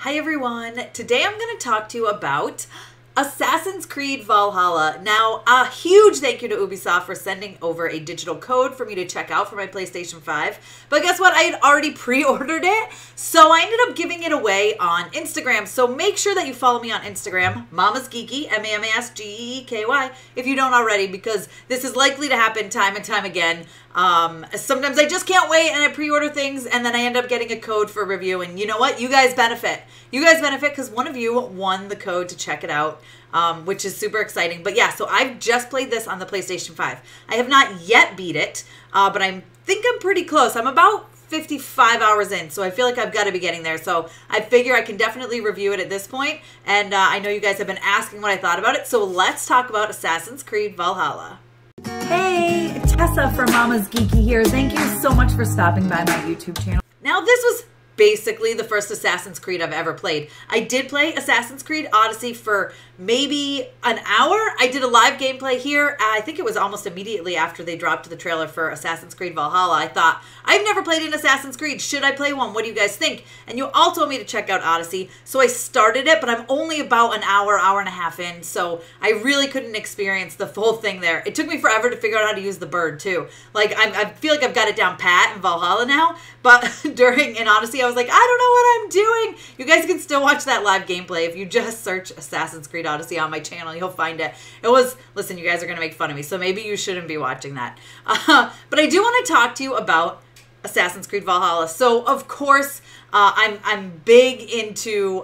Hi everyone, today I'm going to talk to you about Assassin's Creed Valhalla. Now, a huge thank you to Ubisoft for sending over a digital code for me to check out for my PlayStation 5. But guess what? I had already pre-ordered it, so I ended up giving it away on Instagram. So make sure that you follow me on Instagram, Mama's Geeky, MAMASGEEKY, if you don't already, because this is likely to happen time and time again. Sometimes I just can't wait and I pre-order things and then I end up getting a code for review, and you know what? You guys benefit. You guys benefit because one of you won the code to check it out, which is super exciting. But yeah, so I've just played this on the PlayStation 5. I have not yet beat it, but I think I'm pretty close. I'm about 55 hours in, so I feel like I've got to be getting there. So I figure I can definitely review it at this point, and I know you guys have been asking what I thought about it, so let's talk about Assassin's Creed Valhalla. Hey, Tessa from Mama's Geeky here. Thank you so much for stopping by my YouTube channel. Now, this was basically the first Assassin's Creed I've ever played. I did play Assassin's Creed Odyssey for maybe an hour. I did a live gameplay here. I think it was almost immediately after they dropped the trailer for Assassin's Creed Valhalla. I thought, I've never played an Assassin's Creed. Should I play one? What do you guys think? And you all told me to check out Odyssey. So I started it, but I'm only about an hour, hour and a half in. So I really couldn't experience the full thing there. It took me forever to figure out how to use the bird too. Like, I feel like I've got it down pat in Valhalla now. But in Odyssey, I was like, I don't know what I'm doing. You guys can still watch that live gameplay. If you just search Assassin's Creed Odyssey on my channel, you'll find it. It was, listen, you guys are going to make fun of me, so maybe you shouldn't be watching that. But I do want to talk to you about Assassin's Creed Valhalla. So, of course, I'm big into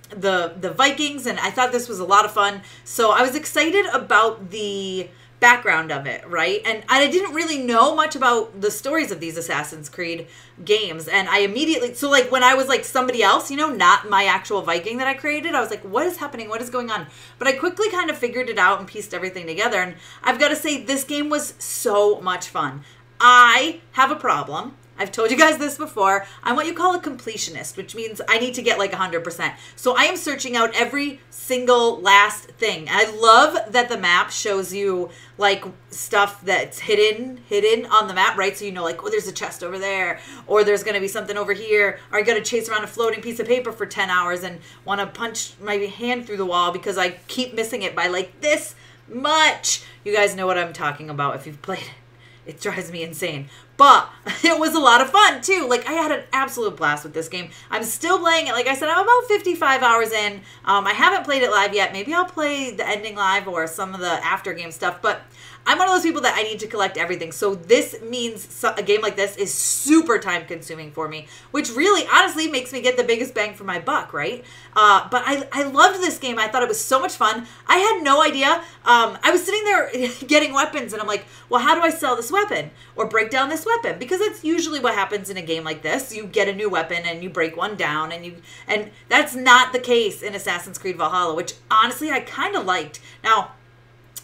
the Vikings, and I thought this was a lot of fun. So I was excited about the background of it, right? And I didn't really know much about the stories of these Assassin's Creed games, and I immediately, so like when I was like somebody else, you know, not my actual Viking that I created, I was like, what is happening? What is going on? But I quickly kind of figured it out and pieced everything together, and I've got to say, this game was so much fun. I have a problem. I've told you guys this before. I'm what you call a completionist, which means I need to get like 100%. So I am searching out every single last thing. I love that the map shows you like stuff that's hidden on the map, right? So you know, like, oh, there's a chest over there, or there's going to be something over here, or I got to chase around a floating piece of paper for 10 hours and want to punch my hand through the wall because I keep missing it by like this much. You guys know what I'm talking about if you've played it. It drives me insane. But it was a lot of fun, too. Like, I had an absolute blast with this game. I'm still playing it. Like I said, I'm about 55 hours in. I haven't played it live yet. Maybe I'll play the ending live or some of the after game stuff. But I'm one of those people that I need to collect everything. So this means a game like this is super time consuming for me, which really, honestly, makes me get the biggest bang for my buck, right? But I loved this game. I thought it was so much fun. I had no idea. I was sitting there getting weapons, and I'm like, well, how do I sell this weapon or break down this weapon? Because that's usually what happens in a game like this. You get a new weapon and you break one down, and that's not the case in Assassin's Creed Valhalla, which honestly I kind of liked. Now,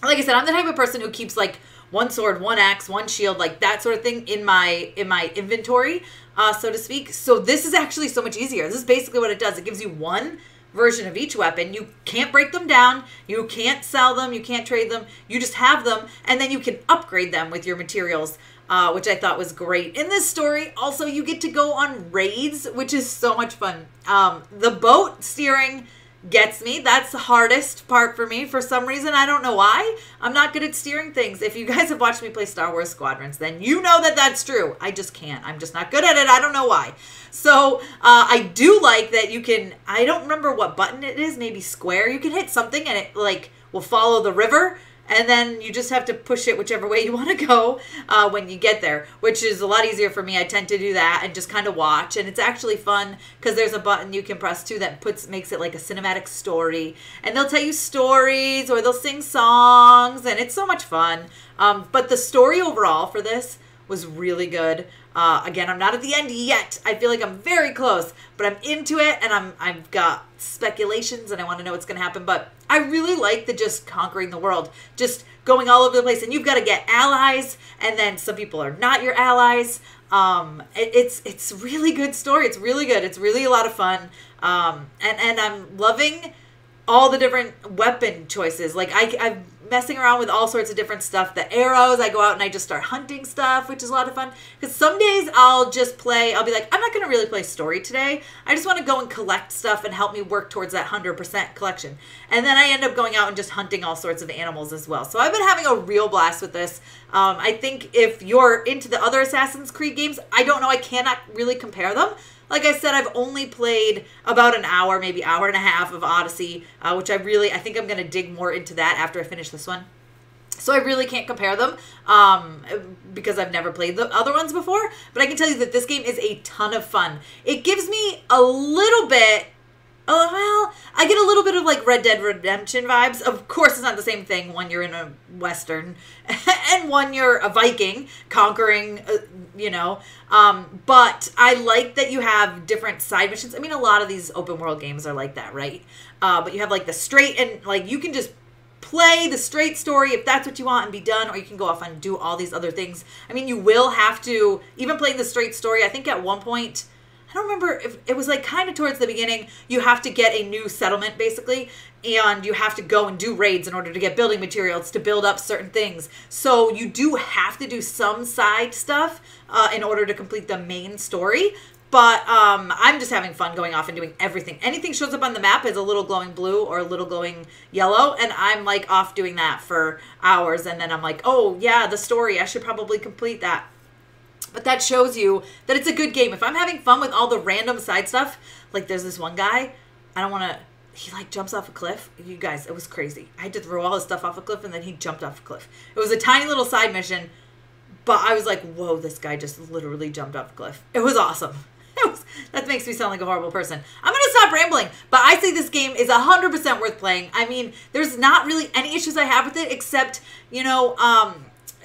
like I said, I'm the type of person who keeps like one sword, one axe, one shield, like that sort of thing in my inventory, so to speak. So this is actually so much easier. This is basically what it does. It gives you one version of each weapon. You can't break them down. You can't sell them. You can't trade them. You just have them, and then you can upgrade them with your materials, which I thought was great. In this story, also, you get to go on raids, which is so much fun. The boat steering gets me. That's the hardest part for me for some reason. I don't know why. I'm not good at steering things. If you guys have watched me play Star Wars Squadrons, then you know that that's true. I just can't. I'm just not good at it. I don't know why. So I do like that you can, I don't remember what button it is, maybe square. You can hit something and it like will follow the river, and then you just have to push it whichever way you want to go when you get there, which is a lot easier for me. I tend to do that and just kind of watch, and it's actually fun because there's a button you can press too that makes it like a cinematic story, and they'll tell you stories or they'll sing songs, and it's so much fun. But the story overall for this was really good. Again, I'm not at the end yet. I feel like I'm very close, but I'm into it, and I've got speculations, and I want to know what's going to happen. But I really like the just conquering the world, just going all over the place, and you've got to get allies, and then some people are not your allies. It's really good story. It's really good. It's really a lot of fun. And I'm loving all the different weapon choices. Like I've messing around with all sorts of different stuff. The arrows, I go out and I just start hunting stuff, which is a lot of fun. Because some days I'll just play, I'll be like, I'm not going to really play story today. I just want to go and collect stuff and help me work towards that 100% collection. And then I end up going out and just hunting all sorts of animals as well. So I've been having a real blast with this. I think if you're into the other Assassin's Creed games, I don't know, I cannot really compare them. Like I said, I've only played about an hour, maybe hour and a half of Odyssey, which I think I'm going to dig more into that after I finish this one. So I really can't compare them because I've never played the other ones before. But I can tell you that this game is a ton of fun. It gives me a little bit... well, I get a little bit of like Red Dead Redemption vibes. Of course, it's not the same thing when you're in a Western and when you're a Viking conquering, you know. But I like that you have different side missions. I mean, a lot of these open world games are like that, right? But you have like the straight and like you can just play the straight story if that's what you want and be done, or you can go off and do all these other things. I mean, you will have to, even playing the straight story, I think at one point... I don't remember if it was like kind of towards the beginning, you have to get a new settlement basically, and you have to go and do raids in order to get building materials to build up certain things. So you do have to do some side stuff in order to complete the main story. But I'm just having fun going off and doing everything. Anything shows up on the map is a little glowing blue or a little glowing yellow, and I'm like off doing that for hours, and then I'm like, oh yeah, the story, I should probably complete that. But that shows you that it's a good game. If I'm having fun with all the random side stuff, like there's this one guy, I don't want to, he like jumps off a cliff. You guys, it was crazy. I had to throw all his stuff off a cliff and then he jumped off a cliff. It was a tiny little side mission, but I was like, whoa, this guy just literally jumped off a cliff. It was awesome. That makes me sound like a horrible person. I'm going to stop rambling, but I say this game is 100% worth playing. I mean, there's not really any issues I have with it except, you know,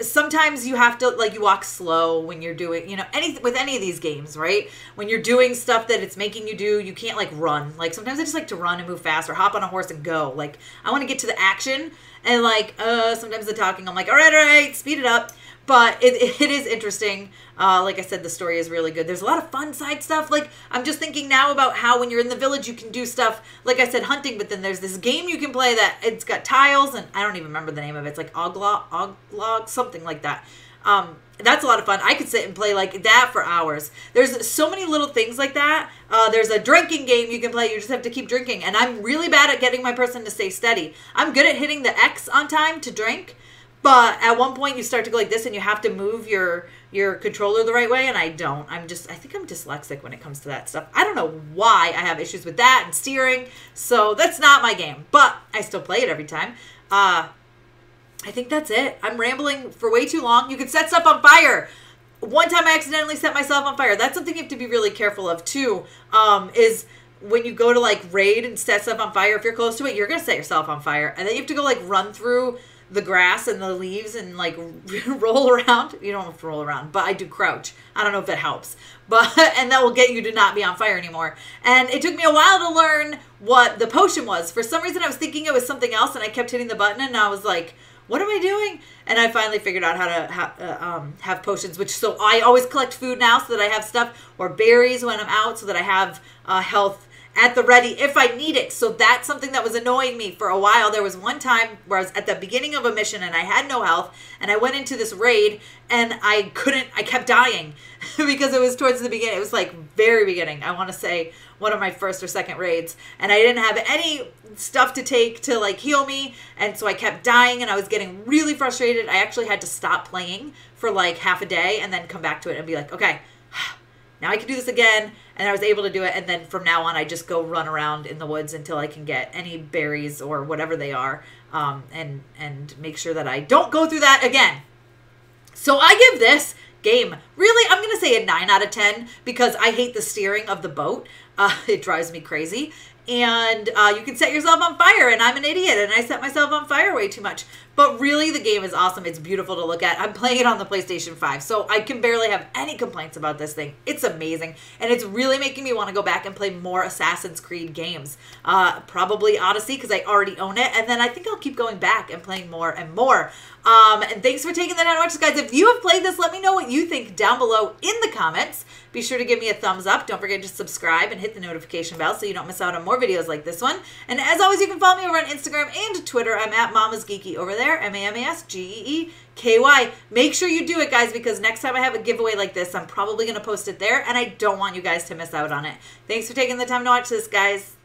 sometimes you have to, like, you walk slow when you're doing, you know, with any of these games, right? When you're doing stuff that it's making you do, you can't, like, run. Like, sometimes I just like to run and move fast or hop on a horse and go. Like, I want to get to the action, and, like, sometimes the talking, I'm like, all right, speed it up. But it is interesting. Like I said, the story is really good. There's a lot of fun side stuff. Like, I'm just thinking now about how when you're in the village, you can do stuff, like I said, hunting, but then there's this game you can play that it's got tiles, and I don't even remember the name of it. It's like Oglog, something like that. That's a lot of fun. I could sit and play like that for hours. There's so many little things like that. There's a drinking game you can play. You just have to keep drinking. And I'm really bad at getting my person to stay steady. I'm good at hitting the X on time to drink. But at one point you start to go like this and you have to move your controller the right way, and I don't. I think I'm dyslexic when it comes to that stuff. I don't know why I have issues with that and steering, so that's not my game. But I still play it every time. I think that's it. I'm rambling for way too long. You can set stuff on fire. One time I accidentally set myself on fire. That's something you have to be really careful of too, is when you go to like raid and set stuff on fire, if you're close to it, you're going to set yourself on fire. And then you have to go like run through the grass and the leaves and like roll around. You don't have to roll around, but I do crouch. I don't know if that helps, but and that will get you to not be on fire anymore. And it took me a while to learn what the potion was. For some reason I was thinking it was something else, and I kept hitting the button and I was like, what am I doing? And I finally figured out how to have potions, which, so I always collect food now so that I have stuff, or berries when I'm out so that I have health at the ready if I need it. So that's something that was annoying me for a while. There was one time where I was at the beginning of a mission and I had no health, and I went into this raid and I kept dying because it was towards the beginning. It was like very beginning. I want to say one of my first or second raids, and I didn't have any stuff to take to like heal me, and so I kept dying and I was getting really frustrated. I actually had to stop playing for like half a day and then come back to it and be like, okay, now I can do this again. And I was able to do it. And then from now on, I just go run around in the woods until I can get any berries or whatever they are, and make sure that I don't go through that again. So I give this game, really, I'm going to say a 9 out of 10 because I hate the steering of the boat. It drives me crazy. And you can set yourself on fire, and I'm an idiot, and I set myself on fire way too much. But really, the game is awesome. It's beautiful to look at. I'm playing it on the PlayStation 5, so I can barely have any complaints about this thing. It's amazing, and it's really making me want to go back and play more Assassin's Creed games. Probably Odyssey, because I already own it, and then I think I'll keep going back and playing more and more. And thanks for taking the time to watch this, guys. If you have played this, let me know what you think down below in the comments. Be sure to give me a thumbs up. Don't forget to subscribe and hit the notification bell so you don't miss out on more more videos like this one. And as always, you can follow me over on Instagram and Twitter. I'm at Mama's Geeky over there, MAMASGEEKY. Make sure you do it, guys, because next time I have a giveaway like this, I'm probably going to post it there, and I don't want you guys to miss out on it. Thanks for taking the time to watch this, guys.